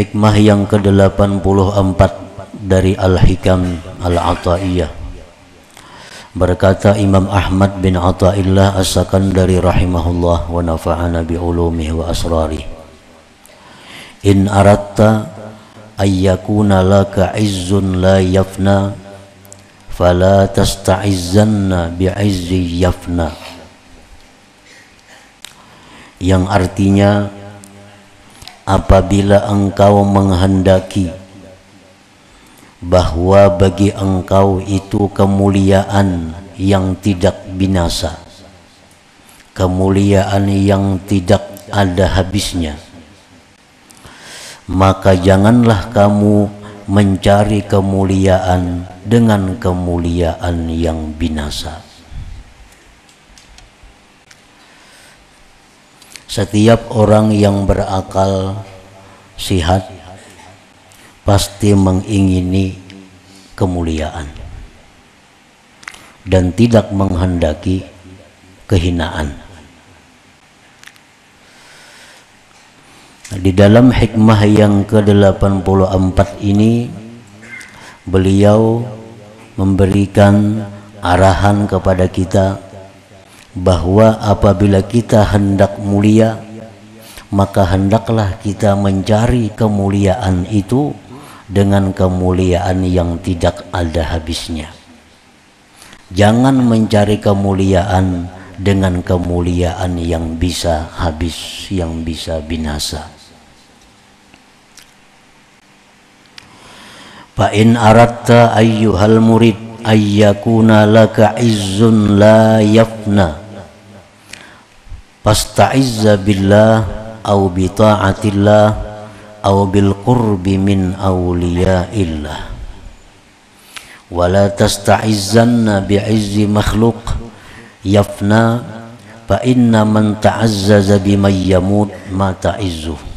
Hikmah yang ke-84 dari Al-Hikam Al-Ata'iyah. Berkata Imam Ahmad bin Ata'illah As-Sakandari rahimahullah wa nafa'ana bi'ulumihi wa asrari. In aratta ayyakuna laka izzun la yafna fala tasta'izzanna bi'izzi yafna. Yang artinya, apabila engkau menghendaki bahwa bagi engkau itu kemuliaan yang tidak binasa, kemuliaan yang tidak ada habisnya, maka janganlah kamu mencari kemuliaan dengan kemuliaan yang binasa. Setiap orang yang berakal sihat pasti mengingini kemuliaan dan tidak menghendaki kehinaan. Di dalam hikmah yang ke-84 ini, beliau memberikan arahan kepada kita bahwa apabila kita hendak mulia, maka hendaklah kita mencari kemuliaan itu dengan kemuliaan yang tidak ada habisnya. Jangan mencari kemuliaan dengan kemuliaan yang bisa habis, yang bisa binasa. Fa in aratta ayyuhal murid ayyakuna laka izzun la yafna fasta'izza billah aw bi ta'atillah aw bil qurbi min awliyaillah wa la tasta'izzanna bi'izzi makhluk yafna fa inna man ta'azzaza biman yamut ma ta'izzu.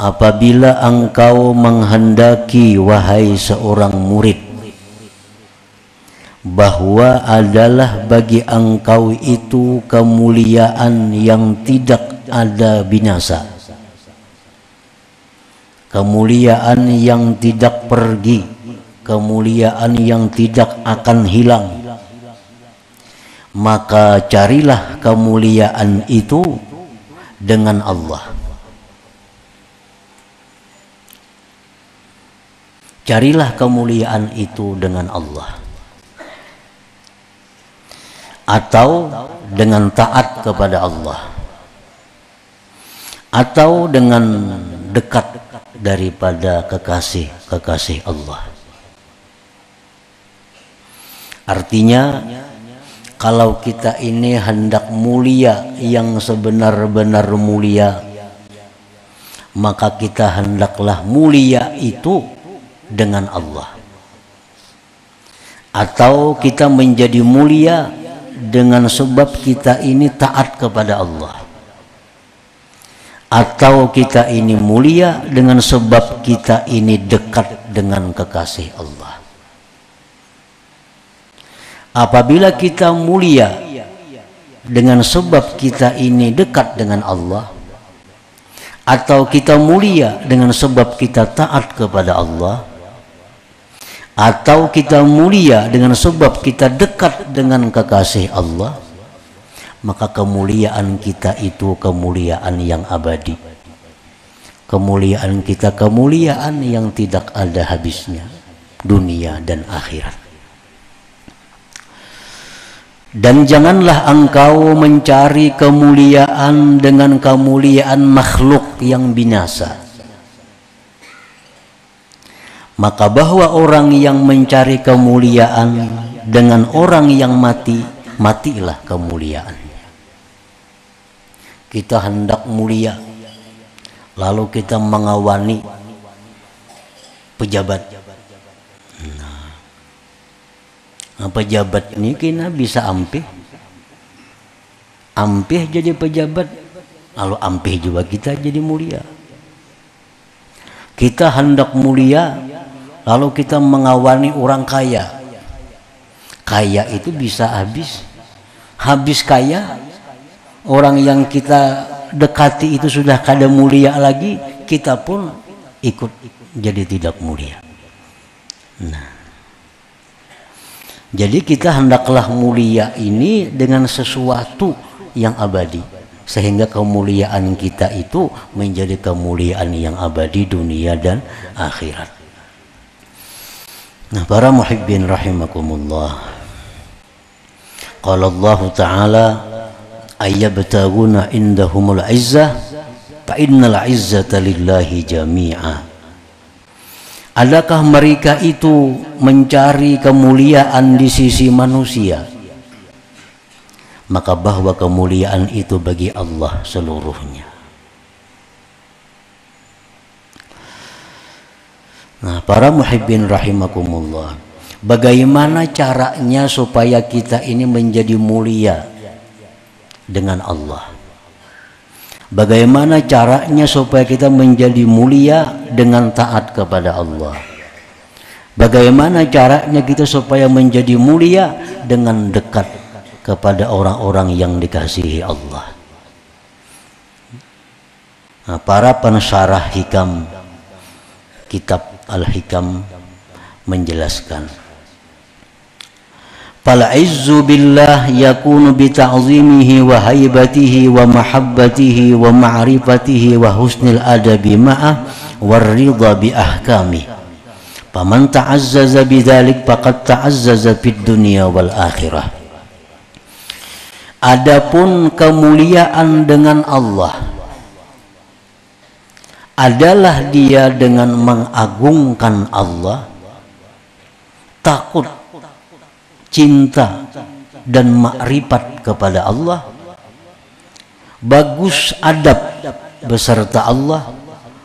Apabila engkau menghendaki, wahai seorang murid, bahwa adalah bagi engkau itu kemuliaan yang tidak ada binasa, kemuliaan yang tidak pergi, kemuliaan yang tidak akan hilang, maka carilah kemuliaan itu dengan Allah. Carilah kemuliaan itu dengan Allah, atau dengan taat kepada Allah, atau dengan dekat daripada kekasih-kekasih Allah. Artinya, kalau kita ini hendak mulia yang sebenar-benar mulia, maka kita hendaklah mulia itu dengan Allah, atau kita menjadi mulia dengan sebab kita ini taat kepada Allah, atau kita ini mulia dengan sebab kita ini dekat dengan kekasih Allah. Apabila kita mulia dengan sebab kita ini dekat dengan Allah, atau kita mulia dengan sebab kita taat kepada Allah, atau kita mulia dengan sebab kita dekat dengan kekasih Allah, maka kemuliaan kita itu kemuliaan yang abadi. Kemuliaan kita kemuliaan yang tidak ada habisnya, dunia dan akhirat. Dan janganlah engkau mencari kemuliaan dengan kemuliaan makhluk yang binasa. Maka bahwa orang yang mencari kemuliaan dengan orang yang mati, matilah kemuliaannya. Kita hendak mulia, lalu kita mengawani pejabat. Nah, pejabat ini kena bisa ampih jadi pejabat, lalu ampih juga kita jadi mulia. Kita hendak mulia, lalu kita mengawani orang kaya. Kaya itu bisa habis kaya. Orang yang kita dekati itu sudah kada mulia lagi, kita pun ikut jadi tidak mulia. Nah, jadi kita hendaklah mulia ini dengan sesuatu yang abadi, sehingga kemuliaan kita itu menjadi kemuliaan yang abadi dunia dan akhirat. Nah, para muhibbin rahimakumullah, qala Allah Ta'ala ayyabtaguna indahumul izzah fa innal izzata lillahi jami'a. Adakah mereka itu mencari kemuliaan di sisi manusia? Maka bahwa kemuliaan itu bagi Allah seluruhnya. Nah, para muhibbin rahimakumullah, bagaimana caranya supaya kita ini menjadi mulia dengan Allah? Bagaimana caranya supaya kita menjadi mulia dengan taat kepada Allah? Bagaimana caranya kita supaya menjadi mulia dengan dekat kepada orang-orang yang dikasihi Allah? Nah, para pensyarah hikam kitab Al-Hikam menjelaskan, fal izzu billah yakunu bi ta'zimihi wa haibatihi wa mahabbatihi wa ma'rifatihi wa husnil adabi ma'ah war ridha bi ahkami. Faman ta'azzaza bidzalik faqad ta'azzaza fid dunya wal akhirah. Adapun kemuliaan dengan Allah adalah dia dengan mengagungkan Allah, takut, cinta dan makrifat kepada Allah, bagus adab beserta Allah,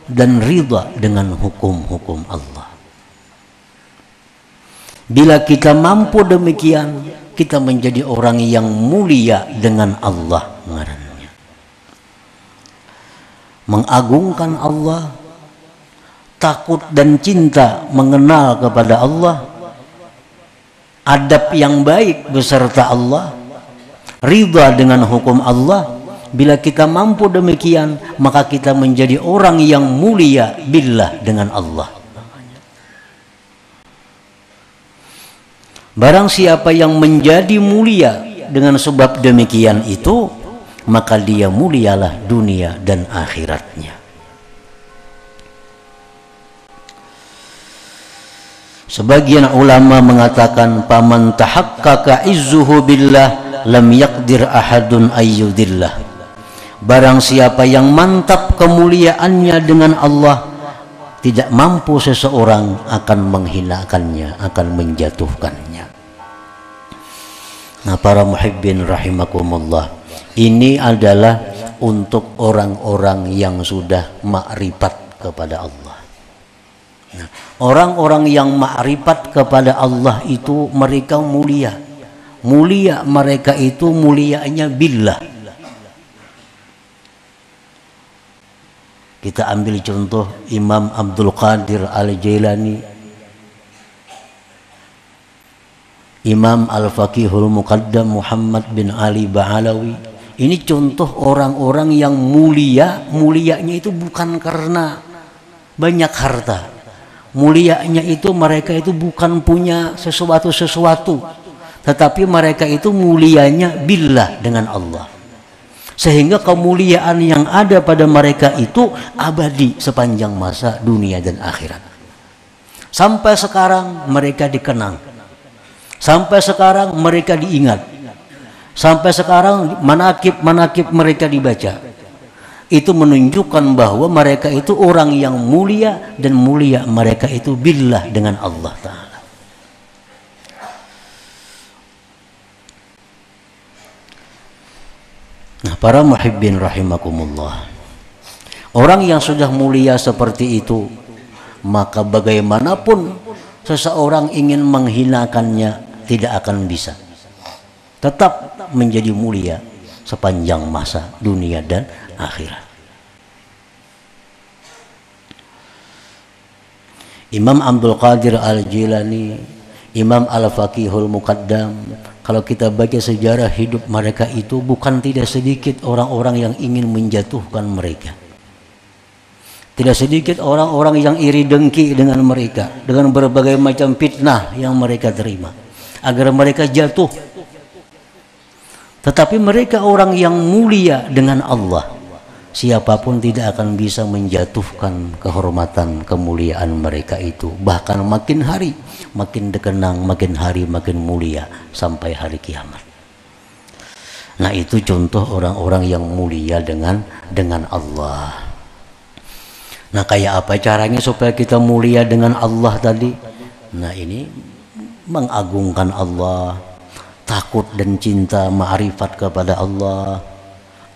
dan ridha dengan hukum-hukum Allah. Bila kita mampu demikian, kita menjadi orang yang mulia dengan Allah ngarannya. Mengagungkan Allah, takut dan cinta mengenal kepada Allah, adab yang baik beserta Allah, ridha dengan hukum Allah. Bila kita mampu demikian, maka kita menjadi orang yang mulia billah dengan Allah. Barang siapa yang menjadi mulia dengan sebab demikian itu, maka dia mulialah dunia dan akhiratnya. Sebagian ulama mengatakan, paman tahaqqaqa izzuhu billah lam yaqdir ahadun ayyudillah. Barang siapa yang mantap kemuliaannya dengan Allah, tidak mampu seseorang akan menghinakannya, akan menjatuhkannya. Nah, para muhibbin rahimakumullah, ini adalah untuk orang-orang yang sudah makrifat kepada Allah. Nah, orang-orang yang makrifat kepada Allah itu mereka mulia. Mulia mereka itu mulianya billah. Kita ambil contoh Imam Abdul Qadir Al-Jailani, Imam Al-Faqihul Muqaddam Muhammad bin Ali Ba'alawi. Ini contoh orang-orang yang mulia. Mulianya itu bukan karena banyak harta. Mulianya itu mereka itu bukan punya sesuatu, tetapi mereka itu mulianya billah dengan Allah. Sehingga kemuliaan yang ada pada mereka itu abadi sepanjang masa dunia dan akhirat. Sampai sekarang mereka dikenang. Sampai sekarang mereka diingat. Sampai sekarang manakib-manakib mereka dibaca. Itu menunjukkan bahwa mereka itu orang yang mulia, dan mulia mereka itu billah dengan Allah Ta'ala. Nah, para muhibbin rahimakumullah, orang yang sudah mulia seperti itu, maka bagaimanapun seseorang ingin menghinakannya tidak akan bisa. Tetap menjadi mulia sepanjang masa dunia dan akhirat. Imam Abdul Qadir Al-Jilani, Imam Al-Faqihul Muqaddam, Kalau kita baca sejarah hidup mereka itu, bukan tidak sedikit orang-orang yang ingin menjatuhkan mereka. Tidak sedikit orang-orang yang iri dengki dengan mereka, dengan berbagai macam fitnah yang mereka terima, agar mereka jatuh. Tetapi mereka orang yang mulia dengan Allah. Siapapun tidak akan bisa menjatuhkan kehormatan, kemuliaan mereka itu. Bahkan makin hari makin dikenang, makin hari makin mulia sampai hari kiamat. Nah, itu contoh orang-orang yang mulia dengan Allah. Nah, kayak apa caranya supaya kita mulia dengan Allah tadi? Nah, ini mengagungkan Allah, takut dan cinta, ma'rifat kepada Allah,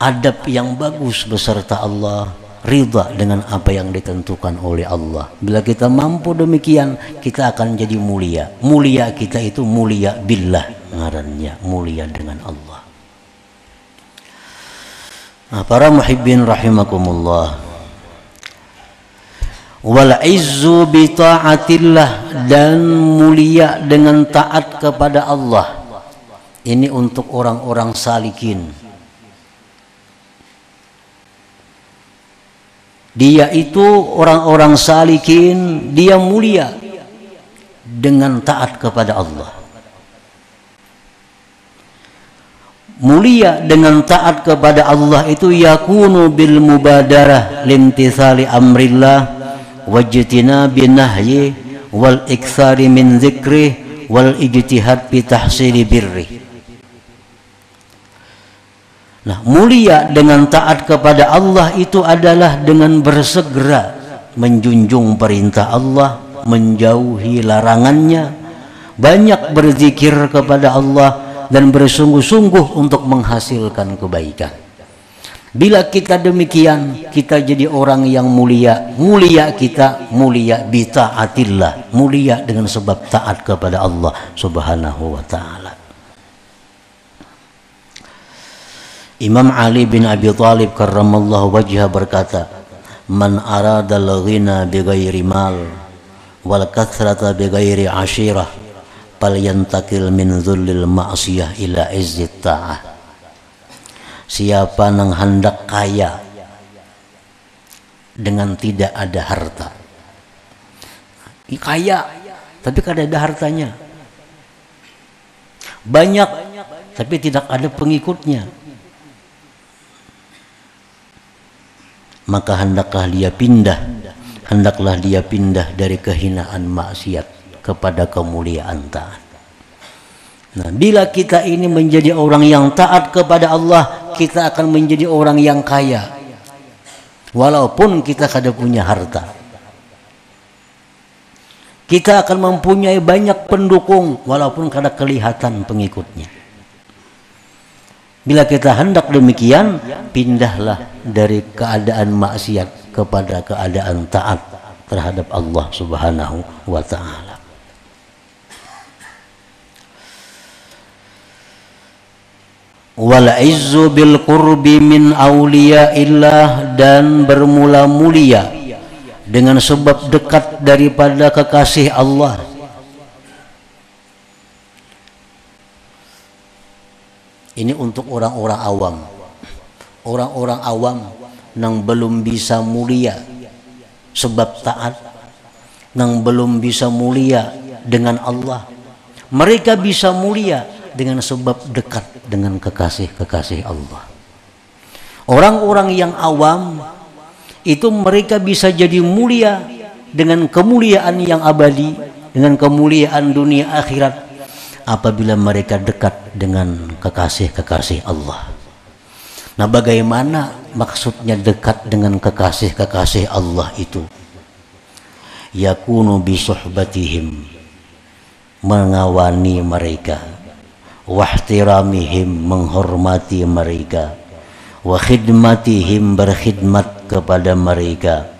adab yang bagus beserta Allah, ridha dengan apa yang ditentukan oleh Allah. Bila kita mampu demikian, kita akan jadi mulia. Mulia kita itu mulia billah, ngarannya mulia dengan Allah. Nah, para muhibbin rahimakumullah, wal izzu bi ta'atillah, dan mulia dengan taat kepada Allah. Ini untuk orang-orang salikin. Dia itu orang-orang salikin, dia mulia dengan taat kepada Allah. Mulia dengan taat kepada Allah itu yakunu bil mubadarah limtithali amrillah wajtina binahyi wal iktsari min dzikrih wal ijtihad bi tahsili birri. Nah, mulia dengan taat kepada Allah itu adalah dengan bersegera menjunjung perintah Allah, menjauhi larangannya, banyak berzikir kepada Allah, dan bersungguh-sungguh untuk menghasilkan kebaikan. Bila kita demikian, kita jadi orang yang mulia. Mulia kita, mulia bi ta'atillah, mulia dengan sebab taat kepada Allah Subhanahu wa ta'ala. Imam Ali bin Abi Thalib karramallahu wajhah berkata, man arada al-ghina bighairi mal wal kathrata bighairi ashirah falyantakil min dhullil ma'siyah ila izzit ta'ah. Siapa yang hendak kaya dengan tidak ada harta, kaya tapi kada ada hartanya, banyak tapi tidak ada pengikutnya, maka hendaklah dia pindah dari kehinaan maksiat kepada kemuliaan taat. Nah, bila kita ini menjadi orang yang taat kepada Allah, kita akan menjadi orang yang kaya walaupun kita kada punya harta. Kita akan mempunyai banyak pendukung walaupun kada kelihatan pengikutnya. Bila kita hendak demikian, pindahlah dari keadaan maksiat kepada keadaan taat terhadap Allah Subhanahu wa ta'ala. Wal izzu bil qurbi min awliyaillah, dan bermula mulia dengan sebab dekat daripada kekasih Allah. Ini untuk orang-orang awam. Orang-orang awam yang belum bisa mulia sebab taat, yang belum bisa mulia dengan Allah. Mereka bisa mulia dengan sebab dekat dengan kekasih-kekasih Allah. Orang-orang yang awam itu mereka bisa jadi mulia dengan kemuliaan yang abadi, dengan kemuliaan dunia akhirat, apabila mereka dekat dengan kekasih-kekasih Allah. Nah, bagaimana maksudnya dekat dengan kekasih-kekasih Allah itu? Yakunu bi suhbatihim, mengawani mereka, wahtiramihim, menghormati mereka, wa khidmatihim, berkhidmat kepada mereka,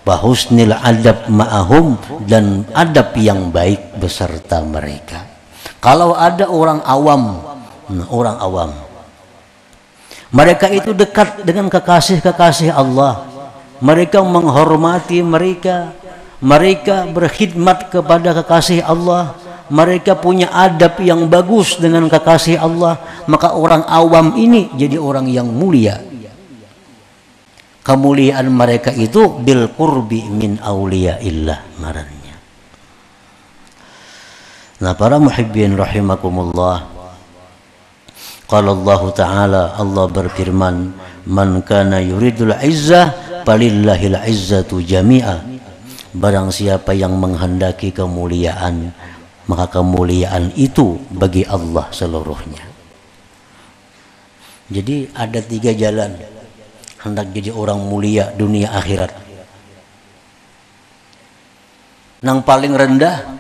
wa husnil adab ma'ahum, dan adab yang baik beserta mereka. Kalau ada orang awam, mereka itu dekat dengan kekasih-kekasih Allah, mereka menghormati mereka, mereka berkhidmat kepada kekasih Allah, mereka punya adab yang bagus dengan kekasih Allah, maka orang awam ini jadi orang yang mulia. Kemuliaan mereka itu bil qurbi min auliyaillah maranya. Nah, para muhibbin rahimakumullah, qala Allah Ta'ala, Allah berfirman, man kana yuridul izzah falillahil izzatu jami'a. Barang siapa yang menghendaki kemuliaan, maka kemuliaan itu bagi Allah seluruhnya. Jadi ada 3 jalan hendak jadi orang mulia dunia akhirat. Yang paling rendah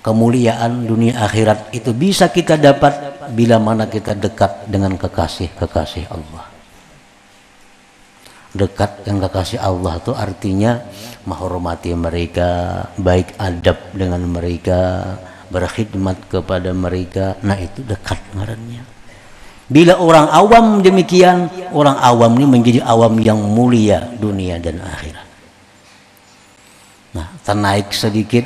kemuliaan dunia akhirat itu bisa kita dapat bila mana kita dekat dengan kekasih Allah. Dekat dengan kekasih Allah itu artinya menghormati mereka, baik adab dengan mereka, berkhidmat kepada mereka. Nah, itu dekat ngarannya. Bila orang awam demikian, orang awam ini menjadi awam yang mulia dunia dan akhirat. Nah, ternaik sedikit,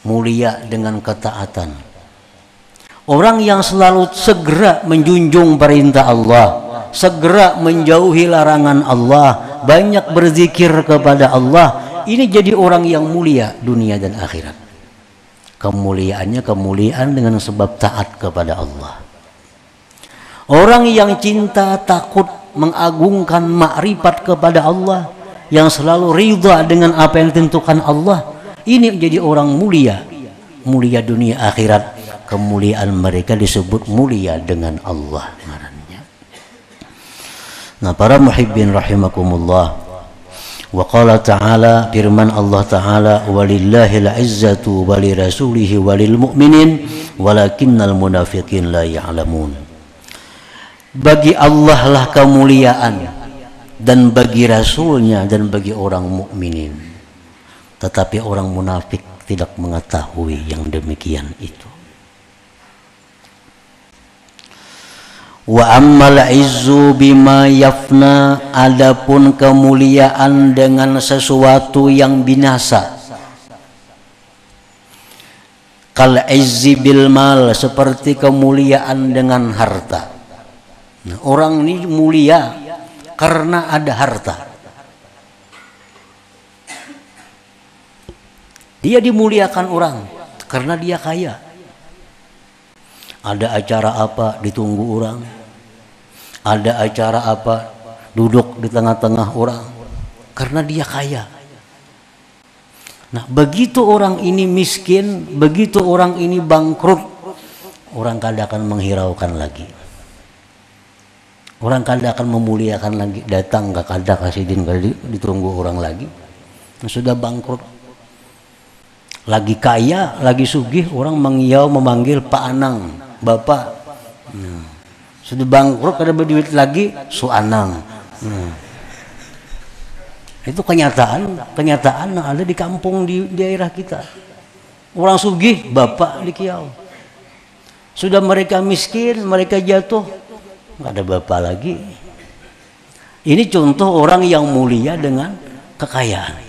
mulia dengan ketaatan. Orang yang selalu segera menjunjung perintah Allah, segera menjauhi larangan Allah, banyak berzikir kepada Allah, ini jadi orang yang mulia dunia dan akhirat. Kemuliaannya kemuliaan dengan sebab taat kepada Allah. Orang yang cinta, takut, mengagungkan makrifat kepada Allah, yang selalu ridha dengan apa yang ditentukan Allah, ini menjadi orang mulia, mulia dunia akhirat. Kemuliaan mereka disebut mulia dengan Allah. Nah, para muhibbin rahimakumullah, wa qala ta'ala, firman Allah Ta'ala, walillahil izzatu walirasulihi walil mu'minin walakinnal munafiqin la ya'lamun. Bagi Allah lah kemuliaan, dan bagi Rasulnya, dan bagi orang mukminin, tetapi orang munafik tidak mengetahui yang demikian itu. Wa ammal izzu bima yafna, adapun kemuliaan dengan sesuatu yang binasa. Kal izzi bil mal, seperti kemuliaan dengan harta. Nah, orang ini mulia karena ada harta. Dia dimuliakan orang karena dia kaya. Ada acara apa ditunggu orang, ada acara apa duduk di tengah-tengah orang, karena dia kaya. Nah, begitu orang ini miskin, begitu orang ini bangkrut, orang kada akan menghiraukan lagi, orang kada akan memuliakan lagi. Datang gak kada kasih din, kada ditunggu orang lagi. Nah, sudah bangkrut, lagi kaya, lagi sugih, orang mengiau memanggil Pak Anang, Bapak. Sudah bangkrut, kada berduit lagi, Su Anang. Itu kenyataan yang ada di kampung, di daerah kita. Orang sugih, Bapak di kiau. Sudah mereka miskin, mereka jatuh, nggak ada bapak lagi. Ini contoh orang yang mulia dengan kekayaan.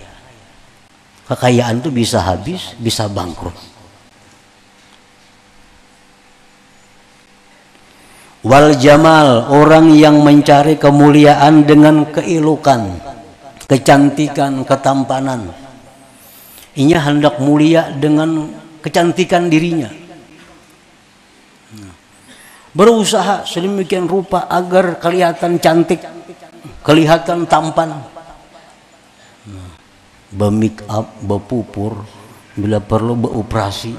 Kekayaan itu bisa habis, bisa bangkrut. Wal jamal, orang yang mencari kemuliaan dengan keelokan, kecantikan, ketampanan. Ini hendak mulia dengan kecantikan dirinya. Berusaha sedemikian rupa agar kelihatan cantik, kelihatan tampan. Be-make up, bepupur, bila perlu beoperasi.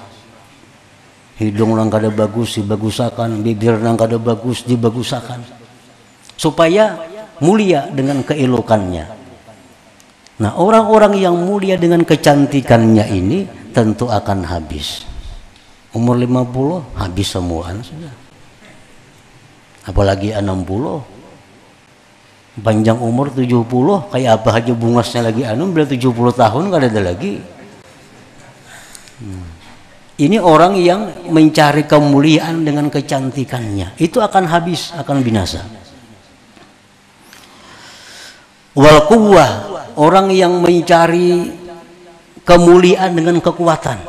Hidung nang kada bagus dibagusakan, bibir nang kada bagus dibagusakan, supaya mulia dengan keelokannya. Nah, orang-orang yang mulia dengan kecantikannya ini tentu akan habis. Umur 50 habis semuaan sudah. Apalagi 60. Panjang umur 70, kayak apa aja bungasnya lagi bila 70 tahun kada ada lagi. Ini orang yang mencari kemuliaan dengan kecantikannya, itu akan habis, akan binasa. Wal quwwah, orang yang mencari kemuliaan dengan kekuatan.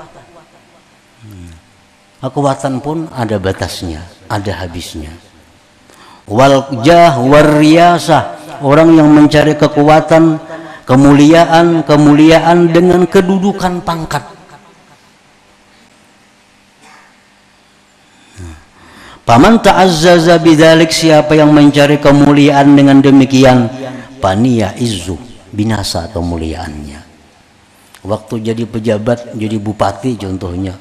Kekuatan pun ada batasnya, ada habisnya. Wal jah war riyasah, orang yang mencari kekuatan, kemuliaan dengan kedudukan pangkat. Paman ta'azzaza bidzalik, siapa yang mencari kemuliaan dengan demikian, paniya izzu, binasa kemuliaannya. Waktu jadi pejabat, jadi bupati contohnya,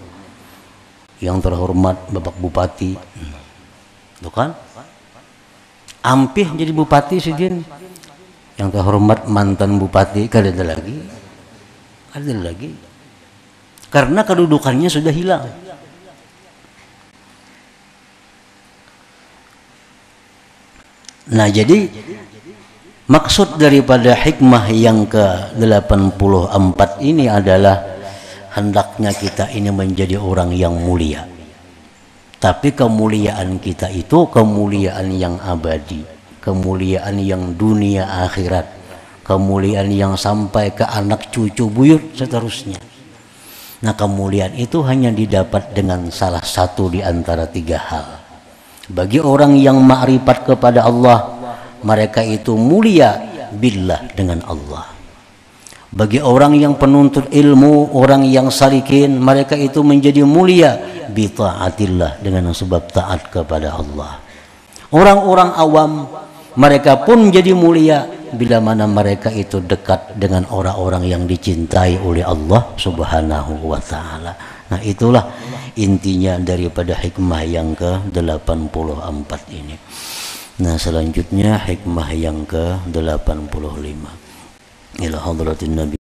yang terhormat Bapak Bupati, tuh kan? Ampih jadi bupati sidin, yang terhormat mantan bupati, kada ada lagi, karena kedudukannya sudah hilang. Nah, jadi maksud daripada hikmah yang ke-84 ini adalah hendaknya kita ini menjadi orang yang mulia. Tapi kemuliaan kita itu kemuliaan yang abadi, kemuliaan yang dunia akhirat, kemuliaan yang sampai ke anak cucu buyut seterusnya. Nah, kemuliaan itu hanya didapat dengan salah satu di antara tiga hal. Bagi orang yang ma'rifat kepada Allah, mereka itu mulia billah, dengan Allah. Bagi orang yang penuntut ilmu, orang yang salikin, mereka itu menjadi mulia bi ta'atillah, dengan sebab taat kepada Allah. Orang-orang awam, mereka pun menjadi mulia bila mana mereka itu dekat dengan orang-orang yang dicintai oleh Allah Subhanahu wa ta'ala. Nah, itulah intinya daripada hikmah yang ke-84 ini. Nah, selanjutnya hikmah yang ke-85. Ila hadratin Nabi